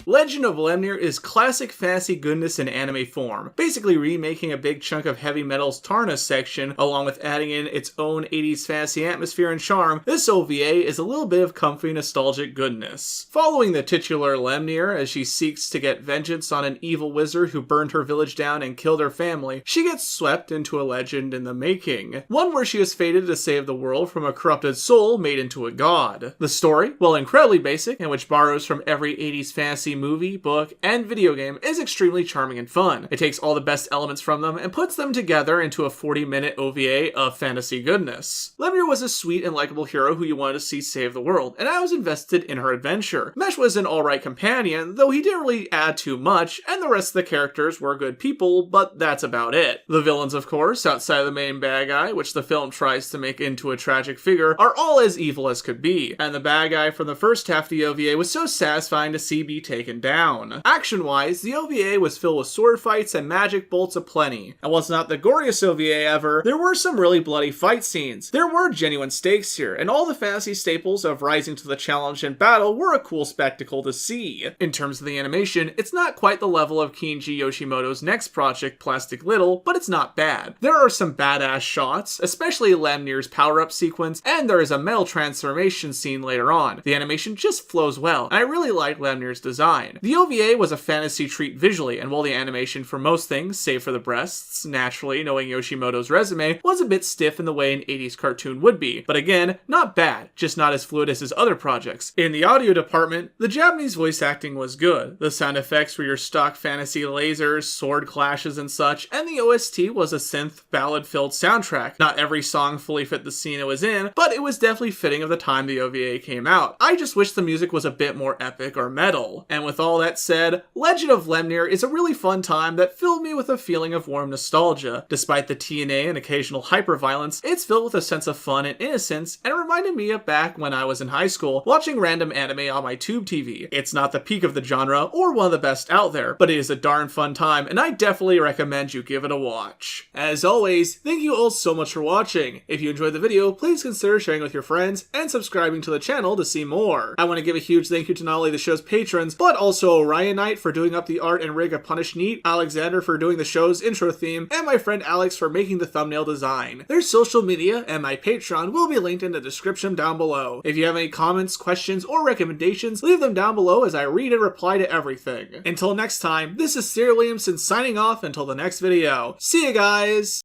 Legend of Lemnear is classic fantasy goodness in anime form, basically remaking a big chunk of Heavy Metal's Tarna section, along with adding in its own 80s fantasy atmosphere and charm. This OVA is a little bit of comfy nostalgic goodness. Following the titular Lemnear as she seeks to get vengeance on an evil wizard who burned her village down and killed her family, she gets swept into a legend in the making, one where she is fated to save the world from a corrupted soul made into a god. The story, while incredibly basic and which borrows from every 80s fantasy movie, book, and video game, is extremely charming and fun. It takes all the best elements from them and puts them together into a 40-minute OVA of fantasy goodness. Lemnear was a sweet and likable hero who you wanted to see save the world, and I was invested in her adventure. Mesh was an alright companion, though he didn't really add too much, and the rest of the characters were good people, but that's about it. The villains, of course, outside of the main bad guy, which the film tries to make into a tragic figure, are all as evil as could be, and the bad guy from the first half of the OVA was so satisfying to see be taken down. Action-wise, the OVA was filled with sword fights and magic bolts aplenty. And while it's not the goriest OVA ever, there were some really bloody fight scenes. There were genuine stakes here, and all the fantasy staples of rising to the challenge and battle were a cool spectacle to see. In terms of the animation, it's not quite the level of Kenji Yoshimoto's next project, Plastic Little, but it's not bad. There are some badass shots, especially Lemnear's power-up sequence, and there is a metal transformation scene later on. The animation just flows well, and I really like Lemnear's design. The OVA was a fantasy treat visually, and while the animation for most things, save for the breasts, naturally knowing Yoshimoto's resume, was a bit stiff in the way an 80s cartoon would be, but again, not bad, just not as fluid as his other projects. In the audio department, the Japanese voice acting was good. The sound effects were your stock fantasy lasers, sword clashes and such, and the OST was a synth ballad-filled soundtrack. Not every song fully fit the scene it was in, but it was definitely fitting of the time the OVA came out. I just wish the music was a bit more epic or metal. And with all that said, Legend of Lemnear is a really fun time that filled me with a feeling of warm nostalgia. Despite the TNA and occasional hyperviolence, it's filled with a sense of fun and innocence, and it reminded me of back when I was in high school watching random anime on my tube TV. It's not the peak of the genre or one of the best out there, but it is a darn fun time, and I definitely recommend you give it a watch. As always, thank you all so much for watching. If you enjoyed the video, please consider sharing with your friends and subscribing to the channel to see more. I want to give a huge thank you to not only the show's patrons, but also Orion Knight for doing up the art and rig of Punish Neat, Alexander for doing the show's intro theme, and my friend Alex for making the thumbnail design. Their social media and my Patreon will be linked in the description down below. If you have any comments, questions, or recommendations, leave them down below as I read and reply to everything. Until next time, this is Thierry Williamson signing off until the next video. See you guys!